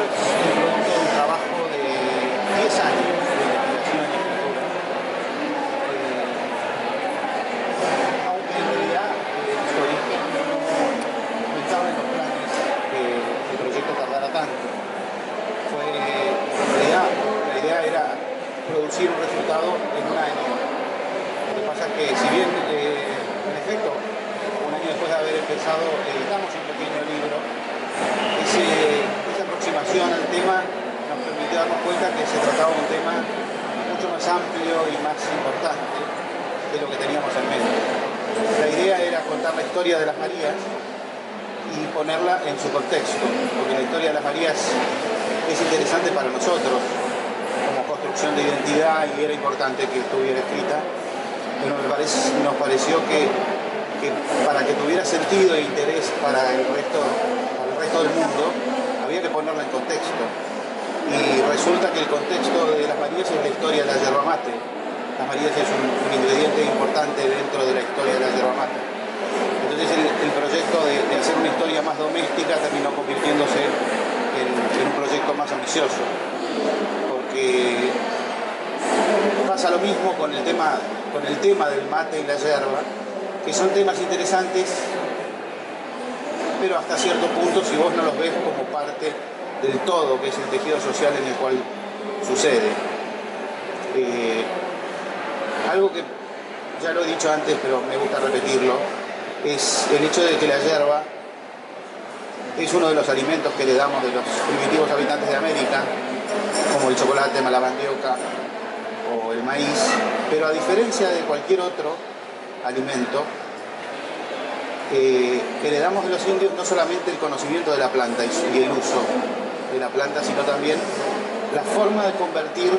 producto de un trabajo de 10 años de investigación y escritura, aunque en realidad su origen no estaba en los planes que el proyecto tardara tanto. En realidad, la idea era producir un resultado en un año. Lo que pasa es que, si bien, en efecto, un año después de haber empezado, editamos un pequeño libro, esa aproximación al tema nos permitió darnos cuenta que se trataba de un tema mucho más amplio y más importante de lo que teníamos en mente. La idea era contar la historia de las Marías y ponerla en su contexto, porque la historia de las Marías es interesante para nosotros como construcción de identidad y era importante que estuviera escrita, pero nos pareció que para que tuviera sentido e interés para el resto del mundo había que ponerla en contexto, y resulta que el contexto de las Marías es la historia de la yerba mate. Las Marías es un ingrediente importante dentro de la historia de la yerba mate. Entonces el proyecto de hacer una historia más doméstica terminó convirtiéndose en un proyecto más ambicioso, porque pasa lo mismo con el tema del mate y la yerba, que son temas interesantes, pero hasta cierto punto, si vos no los ves como parte del todo, que es el tejido social en el cual sucede. Algo que ya lo he dicho antes, pero me gusta repetirlo, es el hecho de que la yerba es uno de los alimentos que le damos de los primitivos habitantes de América, como el chocolate, la mandioca o el maíz, pero a diferencia de cualquier otro alimento, heredamos de los indios no solamente el conocimiento de la planta y el uso de la planta, sino también la forma de convertir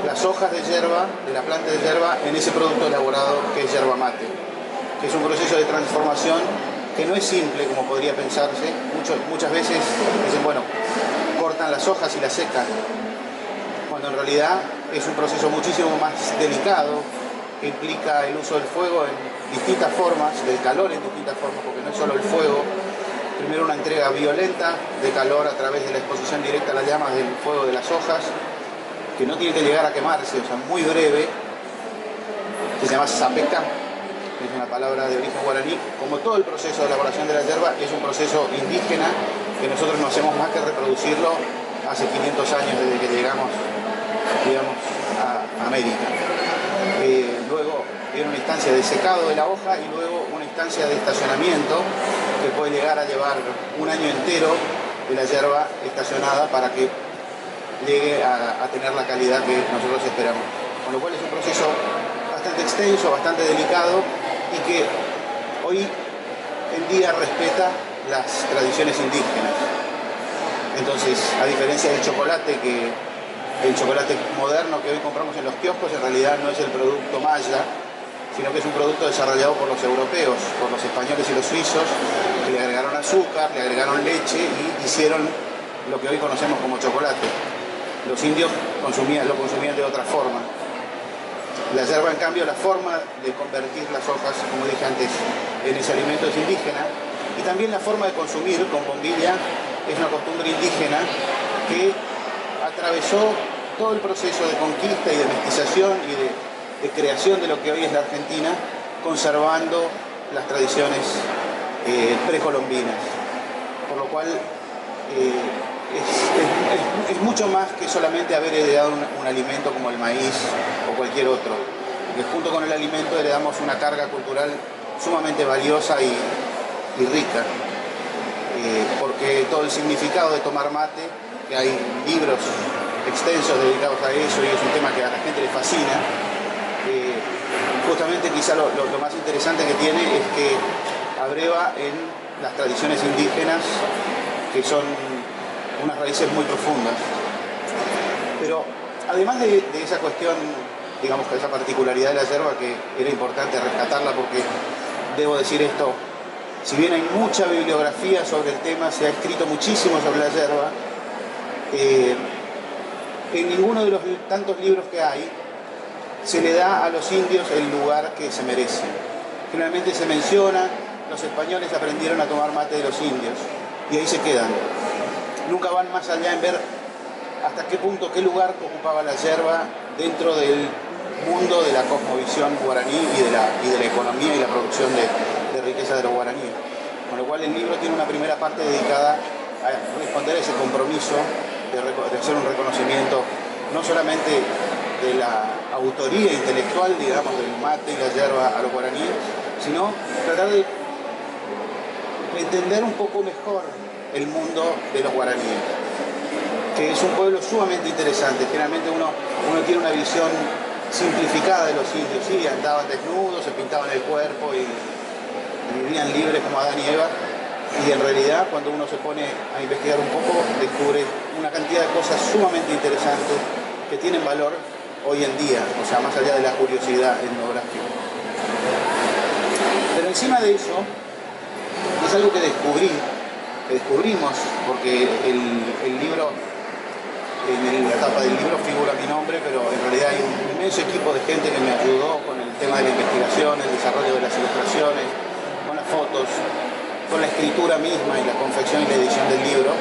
las hojas de yerba, de la planta de yerba, en ese producto elaborado que es yerba mate, que es un proceso de transformación que no es simple como podría pensarse. Muchas veces dicen, bueno, cortan las hojas y las secan, cuando en realidad es un proceso muchísimo más delicado, que implica el uso del fuego en distintas formas, del calor en distintas formas, porque no es solo el fuego. Primero, una entrega violenta de calor a través de la exposición directa a las llamas del fuego de las hojas, que no tiene que llegar a quemarse, o sea, muy breve, que se llama sapeca, que es una palabra de origen guaraní. Como todo el proceso de elaboración de la yerba, es un proceso indígena que nosotros no hacemos más que reproducirlo hace 500 años desde que llegamos, digamos, a América. Luego viene una instancia de secado de la hoja y luego una instancia de estacionamiento que puede llegar a llevar un año entero de la yerba estacionada para que llegue a tener la calidad que nosotros esperamos. Con lo cual es un proceso bastante extenso, bastante delicado y que hoy en día respeta las tradiciones indígenas. Entonces, a diferencia del chocolate, que el chocolate moderno que hoy compramos en los kioscos en realidad no es el producto maya, sino que es un producto desarrollado por los europeos, por los españoles y los suizos, que le agregaron azúcar, le agregaron leche y hicieron lo que hoy conocemos como chocolate. Los indios lo consumían de otra forma. La yerba, en cambio, la forma de convertir las hojas, como dije antes, en ese alimento es indígena, y también la forma de consumir con bombilla es una costumbre indígena que atravesó todo el proceso de conquista y de mestización y de creación de lo que hoy es la Argentina, conservando las tradiciones precolombinas. Por lo cual es mucho más que solamente haber heredado un alimento como el maíz o cualquier otro. Que junto con el alimento heredamos una carga cultural sumamente valiosa y rica. Porque todo el significado de tomar mate, que hay libros extensos dedicados a eso y es un tema que a la gente le fascina, justamente quizá lo más interesante que tiene es que abreva en las tradiciones indígenas, que son unas raíces muy profundas. Pero además de esa cuestión, digamos, que esa particularidad de la yerba, que era importante rescatarla, porque debo decir esto, si bien hay mucha bibliografía sobre el tema, se ha escrito muchísimo sobre la yerba, en ninguno de los tantos libros que hay se le da a los indios el lugar que se merecen. Generalmente se menciona, los españoles aprendieron a tomar mate de los indios, y ahí se quedan. nunca van más allá en ver hasta qué punto, qué lugar ocupaba la yerba dentro del mundo de la cosmovisión guaraní y de la economía y la producción de riqueza de los guaraníes. Con lo cual el libro tiene una primera parte dedicada a responder a ese compromiso de hacer un reconocimiento no solamente de la autoría intelectual, digamos, del mate y la yerba a los guaraníes, sino tratar de entender un poco mejor el mundo de los guaraníes, que es un pueblo sumamente interesante. Generalmente uno tiene una visión simplificada de los indios, sí, andaban desnudos, se pintaban el cuerpo y vivían libres como Adán y Eva, y en realidad cuando uno se pone a investigar un poco descubre una cantidad de cosas sumamente interesantes que tienen valor hoy en día, o sea, más allá de la curiosidad etnográfica. Pero encima de eso, es algo que descubrimos, porque el libro, en la tapa del libro figura mi nombre, pero en realidad hay un inmenso equipo de gente que me ayudó con el tema de la investigación, el desarrollo de las ilustraciones, con las fotos, con la escritura misma y la confección y la edición del libro.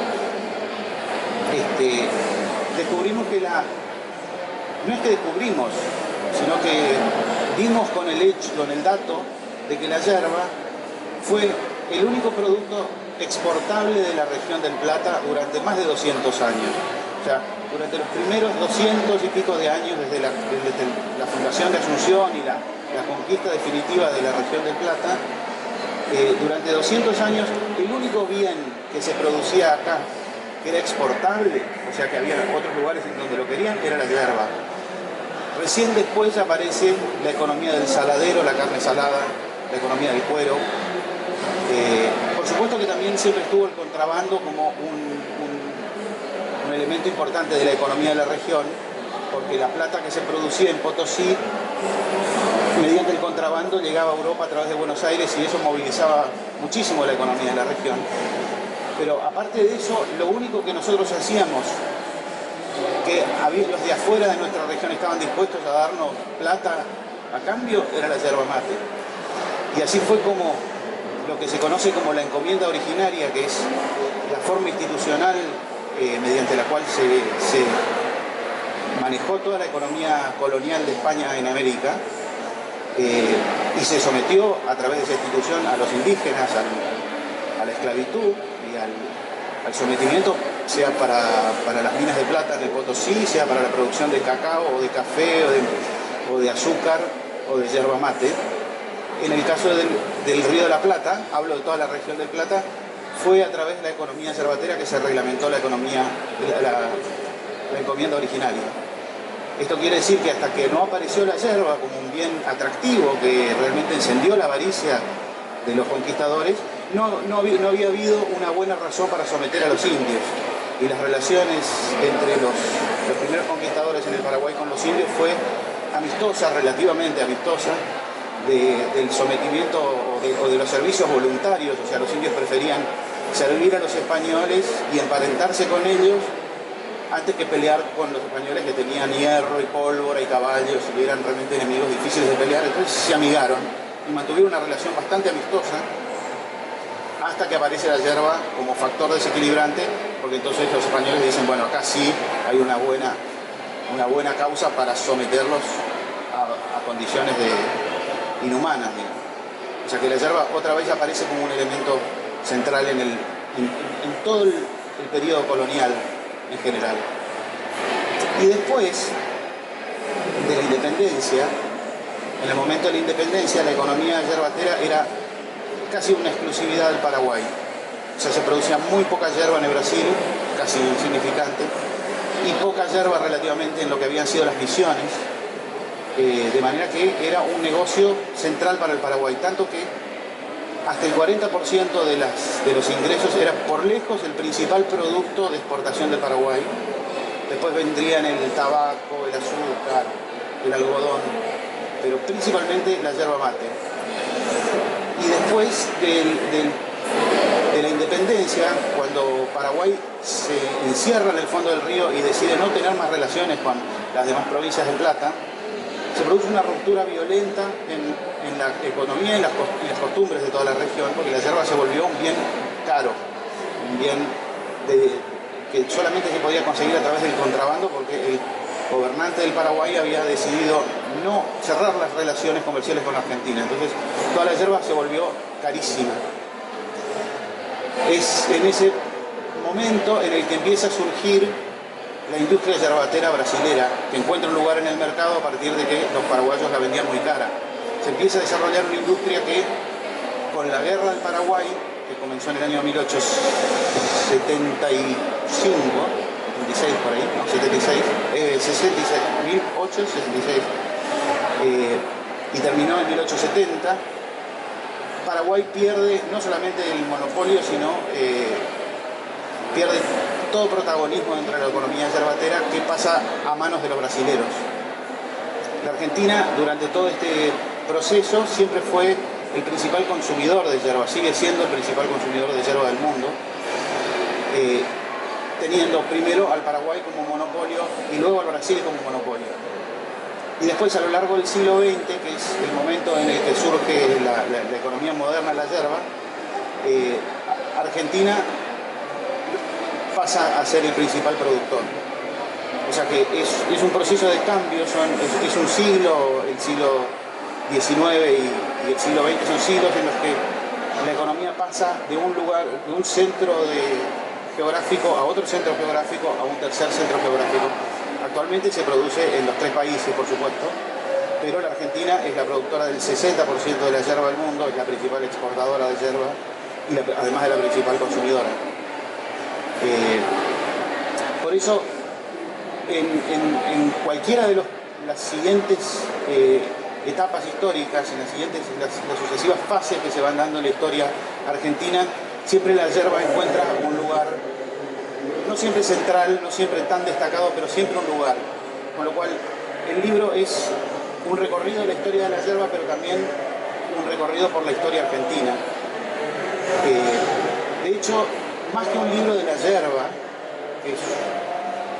Descubrimos que no es que descubrimos, sino que dimos con el dato de que la yerba fue el único producto exportable de la región del Plata durante más de 200 años. O sea, durante los primeros 200 y pico de años, desde la fundación de Asunción y la conquista definitiva de la región del Plata, durante 200 años el único bien que se producía acá, que era exportable, o sea que había otros lugares en donde lo querían, era la yerba. Recién después aparece la economía del saladero, la carne salada, la economía del cuero. Por supuesto que también siempre estuvo el contrabando como un elemento importante de la economía de la región, porque la plata que se producía en Potosí, mediante el contrabando, llegaba a Europa a través de Buenos Aires y eso movilizaba muchísimo la economía de la región. Pero aparte de eso, lo único que nosotros hacíamos, que los de afuera de nuestra región estaban dispuestos a darnos plata a cambio, era la yerba mate. Y así fue como lo que se conoce como la encomienda originaria, que es la forma institucional mediante la cual se manejó toda la economía colonial de España en América, y se sometió a través de esa institución a los indígenas, a la esclavitud y al sometimiento, sea para las minas de plata en el Potosí, sea para la producción de cacao o de café o de azúcar o de yerba mate. En el caso del Río de la Plata, hablo de toda la región del Plata, fue a través de la economía yerbatera que se reglamentó la encomienda originaria. Esto quiere decir que hasta que no apareció la yerba como un bien atractivo que realmente encendió la avaricia de los conquistadores, no había habido una buena razón para someter a los indios. Y las relaciones entre los primeros conquistadores en el Paraguay con los indios fue amistosa, relativamente amistosa, del sometimiento o de los servicios voluntarios. O sea, los indios preferían servir a los españoles y emparentarse con ellos antes que pelear con los españoles, que tenían hierro y pólvora y caballos y eran realmente enemigos difíciles de pelear. Entonces se amigaron y mantuvieron una relación bastante amistosa hasta que aparece la yerba como factor desequilibrante, porque entonces los españoles dicen, bueno, acá sí hay una buena causa para someterlos a condiciones inhumanas, digamos. O sea que la yerba otra vez aparece como un elemento central en todo el periodo colonial en general. Y después de la independencia, en el momento de la independencia, la economía yerbatera era casi una exclusividad del Paraguay. O sea, se producía muy poca yerba en el Brasil, casi insignificante, y poca yerba relativamente en lo que habían sido las misiones, de manera que era un negocio central para el Paraguay, tanto que hasta el 40% de los ingresos era por lejos el principal producto de exportación del Paraguay. Después vendrían el tabaco, el azúcar, el algodón, pero principalmente la yerba mate. Y después de la independencia, cuando Paraguay se encierra en el fondo del río y decide no tener más relaciones con las demás provincias del Plata, se produce una ruptura violenta en la economía y las costumbres de toda la región, porque la yerba se volvió un bien caro, un bien que solamente se podía conseguir a través del contrabando porque el gobernante del Paraguay había decidido no cerrar las relaciones comerciales con Argentina. Entonces toda la yerba se volvió carísima. Es en ese momento en el que empieza a surgir la industria yerbatera brasilera, que encuentra un lugar en el mercado a partir de que los paraguayos la vendían muy cara. Se empieza a desarrollar una industria que, con la guerra del Paraguay, que comenzó en el año 1875, 76 por ahí, no, 76, 66, 1866, y terminó en 1870, Paraguay pierde no solamente el monopolio, sino pierde todo protagonismo dentro de la economía yerbatera que pasa a manos de los brasileros. La Argentina, durante todo este proceso, siempre fue el principal consumidor de yerba, sigue siendo el principal consumidor de yerba del mundo, teniendo primero al Paraguay como monopolio y luego al Brasil como monopolio. Y después, a lo largo del siglo XX, que es el momento en el que surge la economía moderna de la yerba, Argentina pasa a ser el principal productor. O sea que es un proceso de cambio, es un siglo, el siglo XIX y el siglo XX son siglos en los que la economía pasa de un lugar, de un centro geográfico a otro centro geográfico, a un tercer centro geográfico. Actualmente se produce en los tres países, por supuesto, pero la Argentina es la productora del 60% de la yerba del mundo, es la principal exportadora de yerba y además es la principal consumidora. Por eso, en cualquiera de las siguientes etapas históricas, en las sucesivas fases que se van dando en la historia argentina, siempre la yerba encuentra un lugar, no siempre central, no siempre tan destacado, pero siempre un lugar. Con lo cual, el libro es un recorrido de la historia de la yerba, pero también un recorrido por la historia argentina. De hecho, más que un libro de la yerba, que es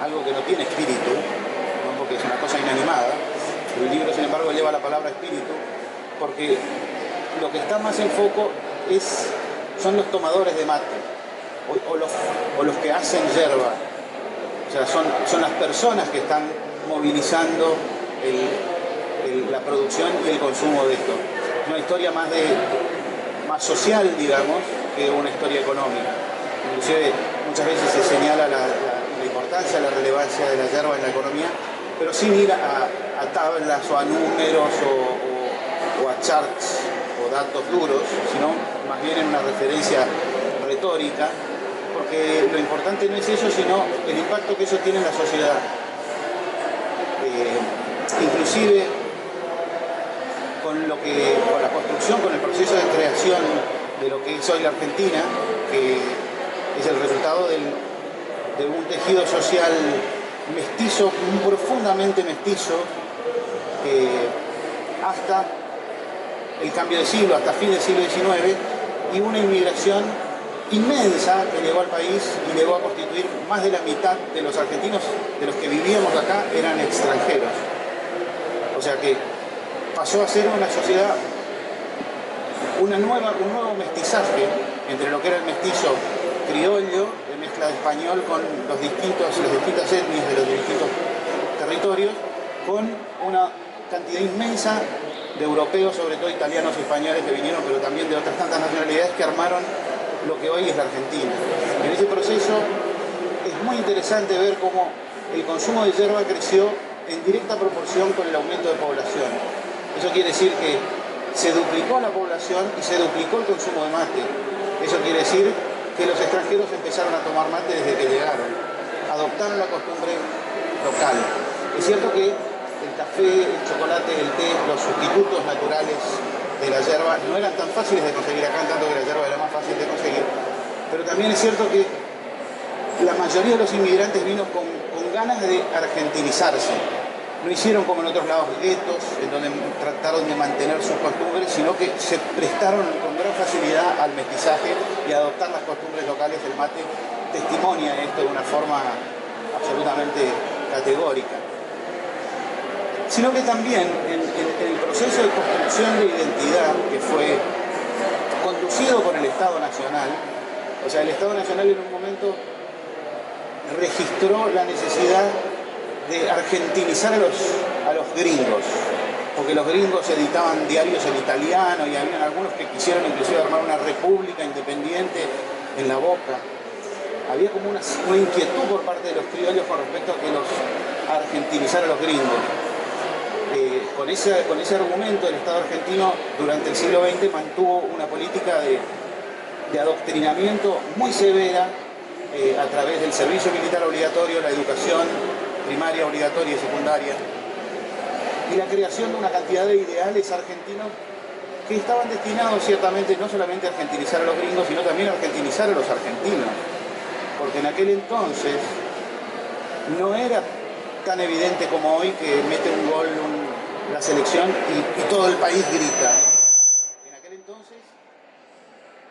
algo que no tiene espíritu, ¿no? Porque es una cosa inanimada, el libro, sin embargo, lleva la palabra espíritu, porque lo que está más en foco son los tomadores de mate, o los que hacen yerba. O sea, son las personas que están movilizando la producción y el consumo de esto. Es una historia más social, digamos, que una historia económica. Inclusive muchas veces se señala la importancia, la relevancia de la yerba en la economía, pero sin ir a tablas o a números o a charts o datos duros, sino más bien en una referencia retórica, porque lo importante no es eso, sino el impacto que eso tiene en la sociedad. Inclusive con la construcción, con el proceso de creación de lo que es hoy la Argentina, que es el resultado de un tejido social mestizo, profundamente mestizo, hasta el cambio de siglo, hasta fin del siglo XIX, y una inmigración inmensa que llegó al país y llegó a constituir más de la mitad de los argentinos, de los que vivíamos acá, eran extranjeros. O sea que pasó a ser una sociedad, un nuevo mestizaje entre lo que era el mestizo criollo, de mezcla de español con las distintas etnias de los distintos territorios, con una cantidad inmensa de europeos, sobre todo italianos y españoles que vinieron, pero también de otras tantas nacionalidades que armaron lo que hoy es la Argentina. En ese proceso es muy interesante ver cómo el consumo de yerba creció en directa proporción con el aumento de población. Eso quiere decir que se duplicó la población y se duplicó el consumo de mate. Eso quiere decir que los extranjeros empezaron a tomar mate desde que llegaron, adoptaron la costumbre local. Es cierto que el café, el chocolate, el té, los sustitutos naturales de la yerba no eran tan fáciles de conseguir acá, en tanto que la yerba era más fácil de conseguir. Pero también es cierto que la mayoría de los inmigrantes vino con ganas de argentinizarse. No hicieron como en otros lados guetos, en donde trataron de mantener sus costumbres, sino que se prestaron con gran facilidad al mestizaje y a adoptar las costumbres locales. El mate testimonia esto de una forma absolutamente categórica. Sino que también en el proceso de construcción de identidad que fue conducido por el Estado Nacional, o sea, el Estado Nacional en un momento registró la necesidad de argentinizar a los gringos, porque los gringos editaban diarios en italiano y había algunos que quisieron inclusive armar una república independiente en la Boca. Había como una inquietud por parte de los criollos con respecto a que los argentinizar a los gringos. Con ese argumento, el Estado argentino durante el siglo XX mantuvo una política de adoctrinamiento muy severa a través del servicio militar obligatorio, la educación primaria obligatoria y secundaria, y la creación de una cantidad de ideales argentinos que estaban destinados ciertamente no solamente a argentinizar a los gringos, sino también a argentinizar a los argentinos. Porque en aquel entonces no era tan evidente como hoy que mete un gol la selección y todo el país grita. En aquel entonces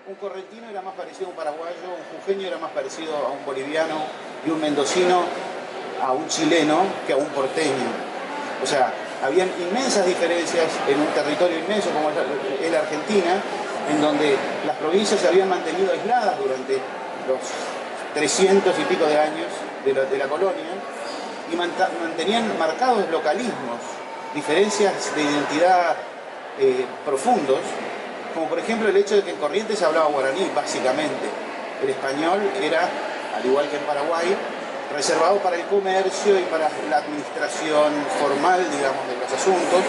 un correntino era más parecido a un paraguayo, un jujeño era más parecido a un boliviano y un mendocino a un chileno que a un porteño. O sea, habían inmensas diferencias en un territorio inmenso como es la Argentina, en donde las provincias se habían mantenido aisladas durante los 300 y pico de años de la colonia y mantenían marcados localismos, diferencias de identidad profundos, como por ejemplo el hecho de que en Corrientes se hablaba guaraní, básicamente. El español era, al igual que en Paraguay, reservado para el comercio y para la administración formal, digamos, de los asuntos,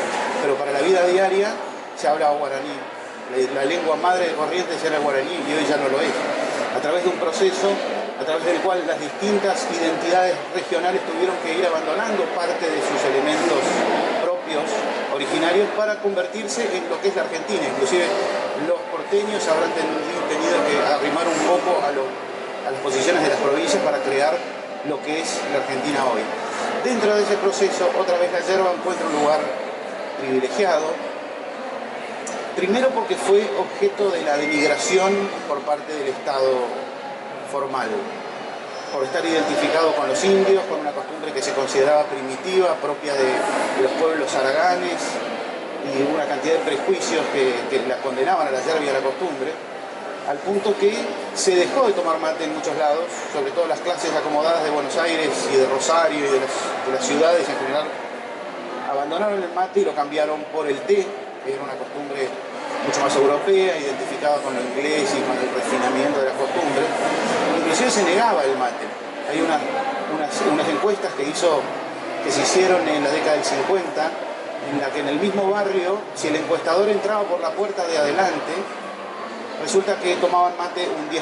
pero para la vida diaria se hablaba guaraní. La lengua madre de Corrientes era el guaraní y hoy ya no lo es. A través de un proceso a través del cual las distintas identidades regionales tuvieron que ir abandonando parte de sus elementos propios, originarios, para convertirse en lo que es la Argentina. Inclusive los porteños habrán tenido que arrimar un poco a las posiciones de las provincias para crear lo que es la Argentina hoy. Dentro de ese proceso, otra vez la yerba encuentra un lugar privilegiado, primero porque fue objeto de la denigración por parte del Estado formal, por estar identificado con los indios, con una costumbre que se consideraba primitiva, propia de los pueblos araganes, y una cantidad de prejuicios que la condenaban a la yerba y a la costumbre, al punto que se dejó de tomar mate en muchos lados, sobre todo las clases acomodadas de Buenos Aires y de Rosario y de las ciudades en general, abandonaron el mate y lo cambiaron por el té, que era una costumbre mucho más europea, identificada con lo inglés y con el refinamiento de las costumbres. Inclusive se negaba el mate. Hay unas encuestas que se hicieron en la década del 50, en la que en el mismo barrio, si el encuestador entraba por la puerta de adelante, resulta que tomaban mate un 10%.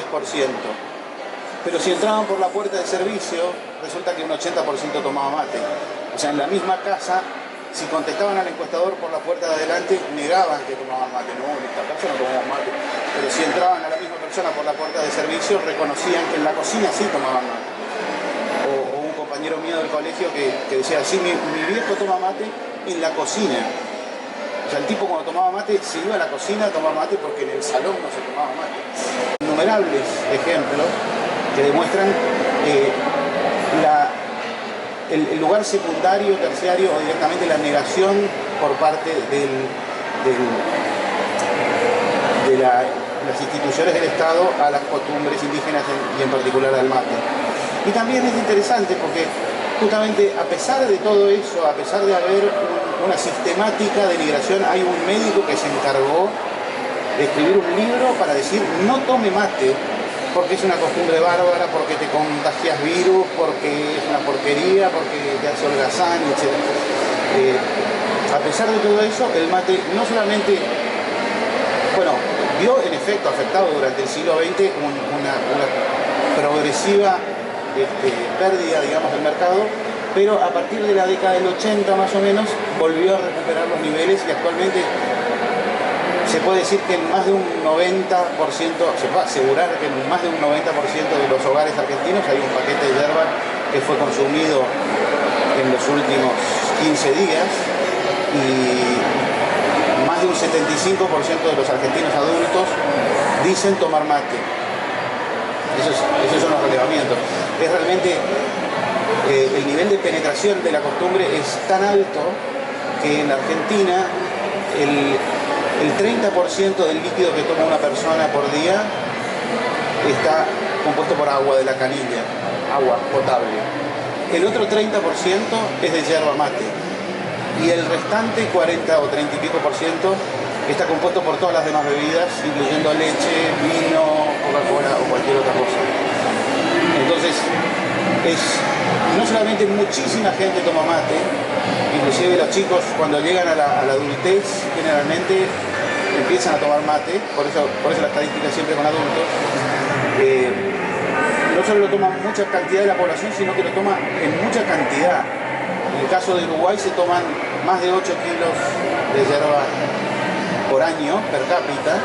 Pero si entraban por la puerta de servicio, resulta que un 80% tomaba mate. O sea, en la misma casa, si contestaban al encuestador por la puerta de adelante, negaban que tomaban mate. No, en esta casa no tomamos mate. Pero si entraban a la misma persona por la puerta de servicio, reconocían que en la cocina sí tomaban mate. O un compañero mío del colegio que decía, sí, mi viejo toma mate en la cocina. O sea, el tipo cuando tomaba mate se iba a la cocina a tomar mate porque en el salón no se tomaba mate. Innumerables ejemplos que demuestran el lugar secundario, terciario o directamente la negación por parte de las instituciones del Estado a las costumbres indígenas y en particular al mate. Y también es interesante porque justamente a pesar de todo eso, a pesar de haber una sistemática denigración, hay un médico que se encargó de escribir un libro para decir no tome mate porque es una costumbre bárbara, porque te contagias virus, porque es una porquería, porque te hace holgazán, etc. A pesar de todo eso, el mate no solamente, bueno, vio en efecto afectado durante el siglo XX una progresiva pérdida, digamos, del mercado, pero a partir de la década del 80 más o menos volvió a recuperar los niveles y actualmente se puede decir que en más de un 90%, se puede asegurar que en más de un 90% de los hogares argentinos hay un paquete de yerba que fue consumido en los últimos 15 días y más de un 75% de los argentinos adultos dicen tomar mate. Esos son los relevamientos. Es realmente el nivel de penetración de la costumbre es tan alto que en la Argentina el 30% del líquido que toma una persona por día está compuesto por agua de la canilla, agua potable. El otro 30% es de yerba mate. Y el restante 40 o 30 y pico por ciento está compuesto por todas las demás bebidas, incluyendo leche, vino, Coca-Cola o cualquier otra cosa. Entonces, no solamente muchísima gente toma mate, inclusive los chicos cuando llegan a la adultez generalmente empiezan a tomar mate, por eso la estadística siempre con adultos. No solo lo toma mucha cantidad de la población, sino que lo toma en mucha cantidad. En el caso de Uruguay se toman más de 8 kilos de yerba por año per cápita,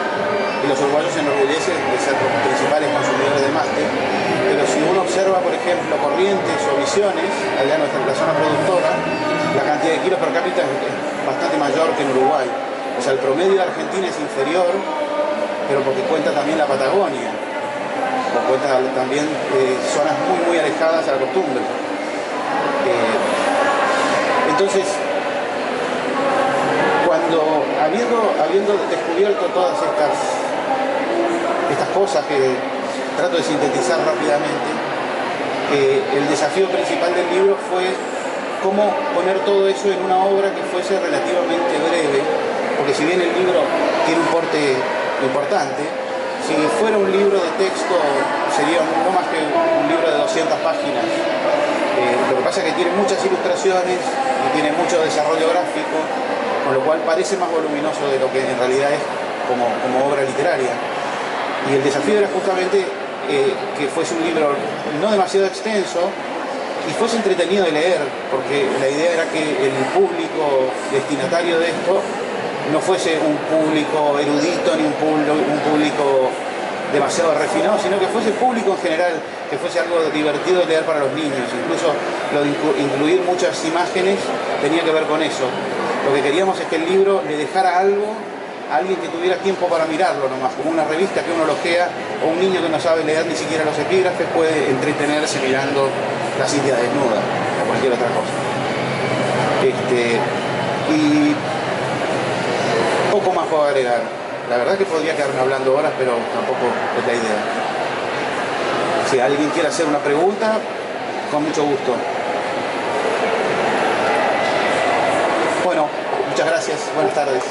y los uruguayos se enorgullecen de ser los principales consumidores de mate. Pero si uno observa, por ejemplo, Corrientes o Misiones, allá en la zona productora, la cantidad de kilos per cápita es bastante mayor que en Uruguay. O sea, el promedio de Argentina es inferior, pero porque cuenta también la Patagonia, o cuenta también zonas muy alejadas a la costumbre. Entonces, habiendo descubierto todas estas cosas que trato de sintetizar rápidamente, el desafío principal del libro fue cómo poner todo eso en una obra que fuese relativamente breve, porque si bien el libro tiene un porte importante, si fuera un libro de texto sería no más que un libro de 200 páginas. Lo que pasa es que tiene muchas ilustraciones y tiene mucho desarrollo gráfico, con lo cual parece más voluminoso de lo que en realidad es como obra literaria. Y el desafío era justamente que fuese un libro no demasiado extenso y fuese entretenido de leer, porque la idea era que el público destinatario de esto no fuese un público erudito ni un público demasiado refinado, sino que fuese público en general, que fuese algo divertido de leer para los niños. Incluso lo de incluir muchas imágenes tenía que ver con eso. Lo que queríamos es que el libro le dejara algo a alguien que tuviera tiempo para mirarlo nomás, como una revista que uno lojea, o un niño que no sabe leer ni siquiera los epígrafes puede entretenerse mirando la India desnuda o cualquier otra cosa. Y poco más puedo agregar. La verdad que podría quedarme hablando horas, pero tampoco es la idea. Si alguien quiere hacer una pregunta, con mucho gusto. Bueno, muchas gracias. Buenas tardes.